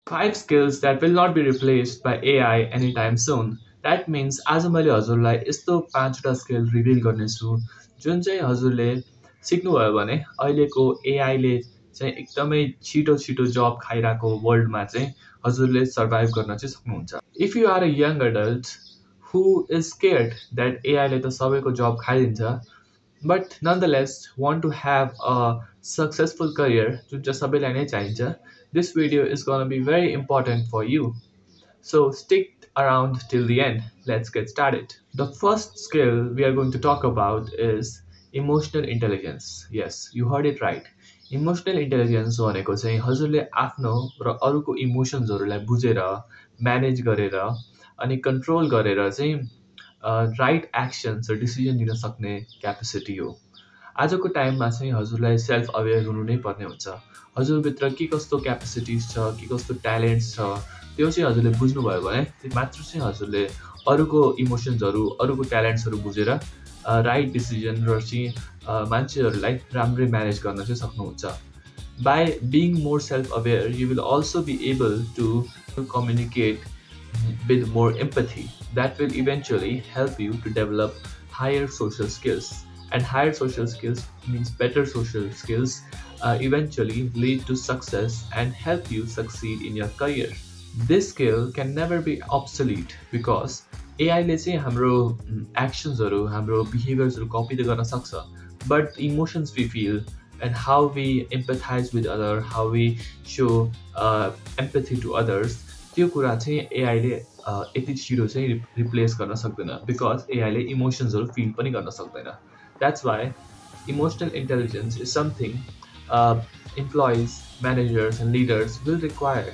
Five skills that will not be replaced by AI anytime soon. That means आज मैले हजुरलाई यस्तो पाँचवटा स्किल रिभिल गर्नेछु जुन चाहिँ हजुरले सिक्नुभयो भने अहिलेको एआईले चाहिँ एकदमै छिटो छिटो जब खाइरहेको वर्ल्डमा चाहिँ हजुरले सर्भाइभ गर्न चाहिँ सक्नुहुन्छ। If you are a young adult who is scared that एआईले त सबैको जब खाइदिन्छ but nonetheless want to have a successful career जुन चाहिँ सबैलाई नै चाहिन्छ, this video is going to be very important for you. So stick around till the end. Let's get started. The first skill we are going to talk about is emotional intelligence. Yes, you heard it right. Emotional intelligence भनेको चाहिँ हजुरले आफ्नो र अरूको इमोसन्सहरूलाई बुझेर manage गरेर अनि control गरेर चाहिँ राइट एक्सन्स र डिसिजन लिन सक्ने क्यापेसिटी हो। आजको टाइममा चाहिँ हजुरलाई सेल्फ अवेर हुनु नै पर्ने हुन्छ। हजुरभित्र के कस्तो क्यापेसिटिज छ, के कस्तो ट्यालेन्ट्स छ, त्यो चाहिँ हजुरले बुझ्नुभयो भने त्यो मात्र चाहिँ हजुरले अरूको इमोसन्सहरू, अरूको ट्यालेन्ट्सहरू बुझेर राइट डिसिजन र चाहिँ मान्छेहरूलाई राम्रै म्यानेज गर्न चाहिँ सक्नुहुन्छ। By being more self-aware, you will also be able to communicate with more empathy. That will eventually help you to develop higher social skills. And higher social skills means better social skills, eventually lead to success and help you succeed in your career. This skill can never be obsolete because एआईले चाहिँ हाम्रो एक्सन्सहरू हाम्रो बिहेभियर्सहरू copy त गर्न सक्छ but emotions we feel and how we empathise with other how we show empathy to others त्यो कुरा चाहिँ एआईले यति छिटो चाहिँ रिप्लेस गर्न सक्दैन बिकज एआईले इमोसन्सहरू फिल पनि गर्न सक्दैन that's why emotional intelligence is something employees, managers, and leaders will require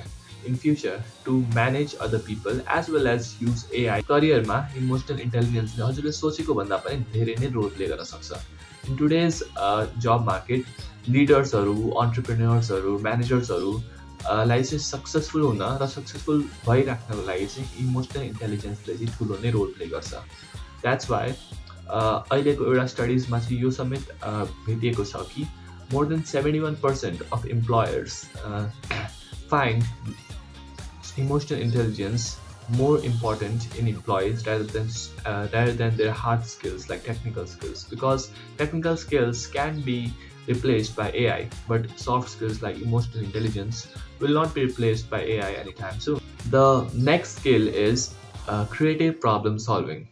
in future to manage other people as well as use AI. करियरमा इमोसनल इन्टेलिजेन्सले हजुरले सोचेको भन्दा पनि धेरै नै रोल प्ले गर्न सक्छ। इन टुडेज जब मार्केट लिडर्सहरू, अन्टरप्रेन्योर्सहरू, म्यानेजर्सहरू लाई चाहिँ सक्सेसफुल हुन र सक्सेसफुल भइराख्नको लागि चाहिँ इमोसनल इन्टेलिजेन्सले चाहिँ ठुलो नै रोल प्ले गर्छ। द्याट्स वाइ अहिलेको एउटा स्टडिजमा चाहिँ यो समेत भेटिएको छ कि more than 71% of employers find emotional intelligence more important in employees rather than their hard skills like technical skills because technical skills can be replaced by AI but soft skills like emotional intelligence will not be replaced by AI anytime soon. The next skill is creative problem solving.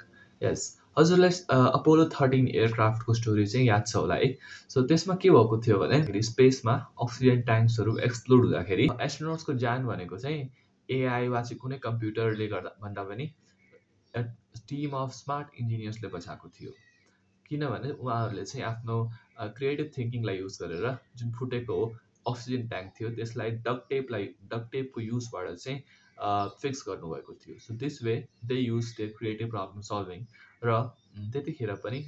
Yes, हजुरलाई Apollo 13 एयरक्राफ्टको story चाहिँ याद छ होला है। So त्यसमा के भएको थियो भने स्पेसमा अक्सिजन ट्याङ्क्सहरू एक्सप्लोड हुँदाखेरि एस्ट्रोनट्सको ज्यान भनेको चाहिँ एआई वा चाहिँ कुनै कम्प्युटरले गर्दा भन्दा पनि टिम अफ स्मार्ट इन्जिनियर्सले बचाएको थियो किनभने उहाँहरूले चाहिँ आफ्नो क्रिएटिभ थिङ्किङलाई युज गरेर जुन फुटेको अक्सिजन ट्याङ्क थियो त्यसलाई डक्ट टेपको युजबाट चाहिँ फिक्स गर्नुभएको थियो। So this way they use their creative problem solving र त्यतिखेर पनि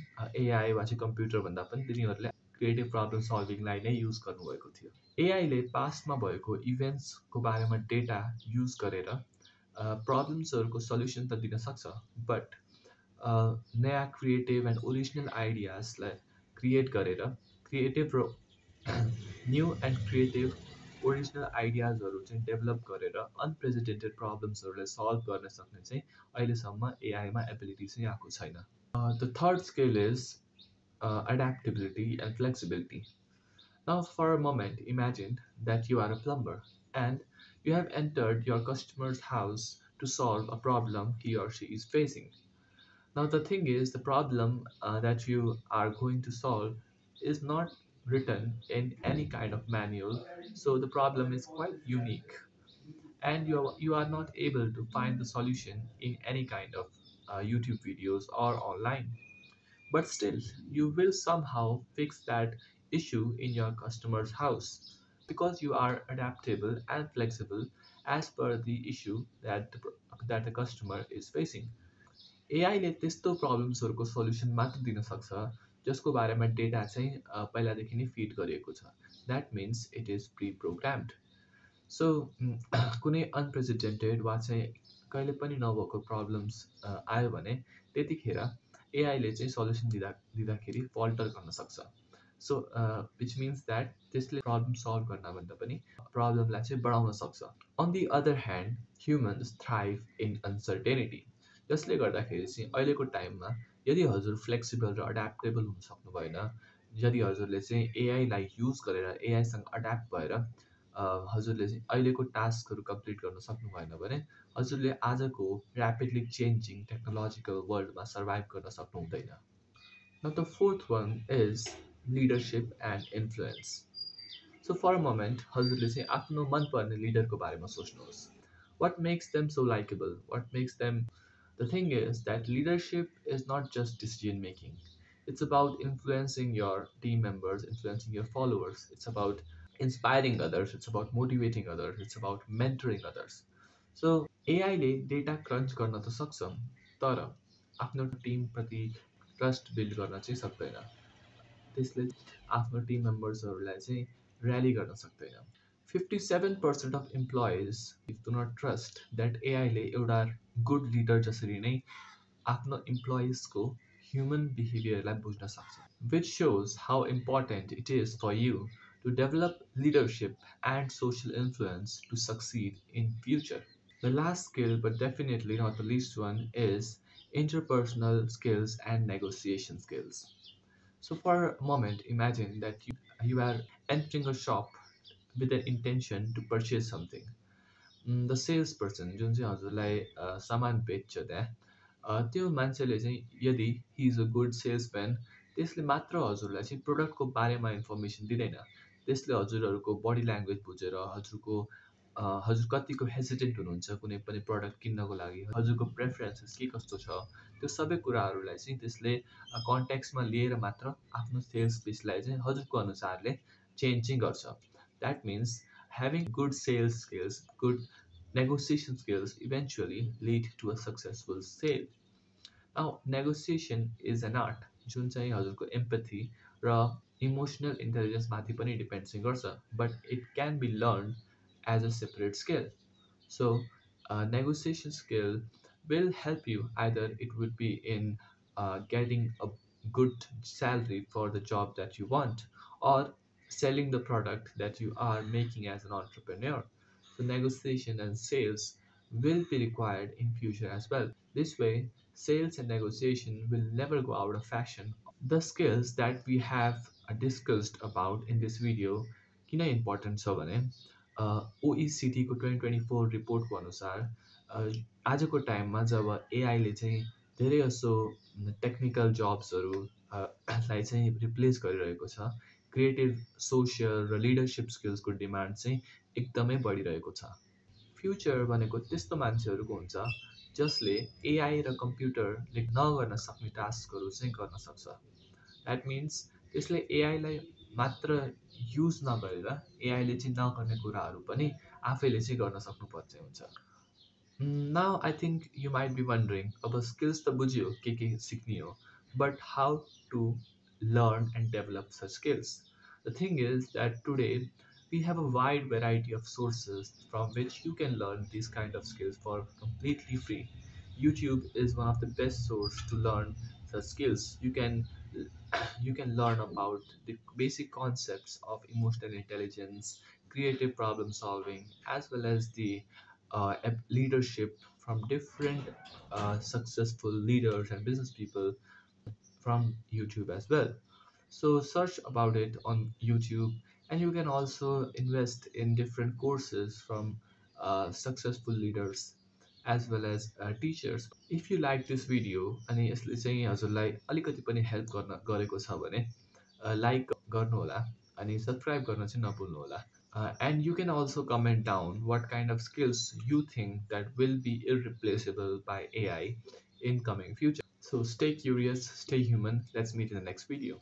एआई वा चाहिँ कम्प्युटर भन्दा पनि तिनीहरूले क्रिएटिभ प्रब्लम सल्भिङलाई नै युज गर्नुभएको थियो। एआईले पास्टमा भएको इभेन्ट्सको बारेमा डेटा युज गरेर प्रब्लम्सहरूको सल्युसन त दिन सक्छ बट नयाँ क्रिएटिभ एन्ड ओरिजिनल आइडियाजलाई क्रिएट गरेर क्रिएटिभ र न्यू एन्ड क्रिएटिभ ओरिजिनल आइडियाजहरू चाहिँ डेभलप गरेर अनप्रेसिडेन्टेड प्रब्लम्सहरूलाई सल्भ गर्न सक्ने चाहिँ अहिलेसम्म एआईमा एबिलिटी चाहिँ आएको छैन। The third skill is adaptability and flexibility. Now, for a moment, imagine that you are a plumber and you have entered your customer's house to solve a problem he or she is facing. Now, the thing is, the problem that you are going to solve is not written in any kind of manual, so the problem is quite unique, and you are not able to find the solution in any kind of YouTube videos or online. But still, you will somehow fix that issue in your customer's house because you are adaptable and flexible as per the issue that the customer is facing. एआईले त्यस्तो प्रब्लम्सहरूको solution मात्र दिन सक्छ जसको बारेमा data चाहिँ पहिलादेखि नै feed गरिएको छ। That means it is pre programmed. So कुनै अनप्रेसिडेन्टेड वा चाहिँ कहिले पनि नभएको प्रब्लम्स आयो भने त्यतिखेर एआईले चाहिँ सल्युसन दिँदाखेरि फल्टर गर्न सक्छ। सो विच मिन्स द्याट त्यसले प्रब्लम सल्भ गर्नभन्दा पनि प्रब्लमलाई चाहिँ बढाउन सक्छ। On the other hand humans thrive in uncertainty, जसले गर्दाखेरि चाहिँ अहिलेको टाइममा यदि हजुर फ्लेक्सिबल र एड्याप्टेबल हुन सक्नु भएन, यदि हजुरले चाहिँ एआईलाई युज गरेर एआईसँग एड्याप्ट भएर हजुरले चाहिँ अहिलेको टास्कहरू कम्प्लिट गर्न सक्नु भएन भने हजुरले आजको ऱ्यापिडली चेन्जिङ टेक्नोलोजिकल वर्ल्डमा सर्भाइभ गर्न सक्नु हुँदैन। Now, the fourth one is leadership and influence. So, for a moment, हजुरले चाहिँ आफ्नो मनपर्ने लिडरको बारेमा सोच्नुहोस्। What makes them so likable? What makes them? The thing is that leadership is not just decision making. It's about influencing your team members, influencing your followers. It's about inspiring others. It's about motivating others. It's about mentoring others. So एआईले data crunch गर्न त सक्छ, तर आफ्नो टिमप्रति trust build गर्न चाहिँ सक्दैन। त्यसले आफ्नो टिम मेम्बर्सहरूलाई चाहिँ ऱ्याली गर्न सक्दैन। 57% of employees do not trust that एआईले एउटा गुड लिडर जसरी नै आफ्नो इम्प्लोइजको ह्युमन बिहेभियरलाई बुझ्न सक्छ। Which shows how important it is for you to develop leadership and social influence to succeed in future. The last skill, but definitely not the least one, is interpersonal skills and negotiation skills. So, for a moment, imagine that you are entering a shop with an intention to purchase something. The sales person जुन चाहिँ हजुरलाई सामान बेच्छ त्यहाँ त्यो मान्छेले चाहिँ यदि he is a good salesman, त्यसले मात्र हजुरलाई चाहिँ प्रोडक्टको बारेमा इन्फर्मेसन दिँदैन, त्यसले हजुरहरूको बडी ल्याङ्ग्वेज बुझेर हजुर कतिको हेजिटेन्ट हुनुहुन्छ कुनै पनि प्रडक्ट किन्नको लागि, हजुरको प्रेफरेन्सेस के कस्तो छ, त्यो सबै कुराहरूलाई चाहिँ त्यसले कन्ट्याक्समा लिएर मात्र आफ्नो सेल्स पिचलाई चाहिँ हजुरको अनुसारले चेन्ज चाहिँ गर्छ। That means having good sales skills, good negotiation skills eventually lead to a successful sale. Now, negotiation is an art जुन चाहिँ हजुरको एम्पथी र इमोसनल इन्टेलिजेन्स माथि पनि डिपेन्ड चाहिँ गर्छ, but it can be learn as a separate skill. So, a negotiation skill will help you. Either it would be in getting a good salary for the job that you want, or selling the product that you are making as an entrepreneur. So, negotiation and sales will be required in future as well. This way, sales and negotiation will never go out of fashion. The skills that we have discussed about in this video किन important छ भने ओइसिटीको 2024 रिपोर्टको अनुसार आजको टाइममा जब एआईले चाहिँ धेरै जसो technical जब्सहरू लाई चाहिँ रिप्लेस गरिरहेको छ, क्रिएटिभ सोसियल र लिडरसिप स्किल्सको डिमान्ड चाहिँ एकदमै बढिरहेको छ। फ्युचर भनेको त्यस्तो मान्छेहरूको हुन्छ जसले एआई र कम्प्युटरले नगर्न सक्ने टास्कहरू चाहिँ गर्न सक्छ। द्याट मिन्स त्यसले एआईलाई मात्र युज नगरेर एआईले चाहिँ नगर्ने कुराहरू पनि आफैले चाहिँ गर्न सक्नुपर्ने हुन्छ। Now I think you might be wondering अब skills त बुझ्यो के सिक्ने हो, but how to learn and develop such skills. The thing is that today we have a wide variety of sources from which you can learn these kind of skills for completely free. YouTube is one of the best source to learn such skills. You can learn about the basic concepts of emotional intelligence, creative problem solving, as well as the leadership from different successful leaders and business people from YouTube as well. So search about it on YouTube, and you can also invest in different courses from successful leaders as well as teachers. If you like this video अनि यसले चाहिँ हजुरलाई अलिकति पनि help गर्न गरेको छ भने लाइक गर्नुहोला अनि सब्सक्राइब गर्न चाहिँ नभुल्नुहोला। And you can also comment down what kind of skills you think that will be irreplaceable by AI in coming future. So stay curious, stay human. Let's meet in the next video.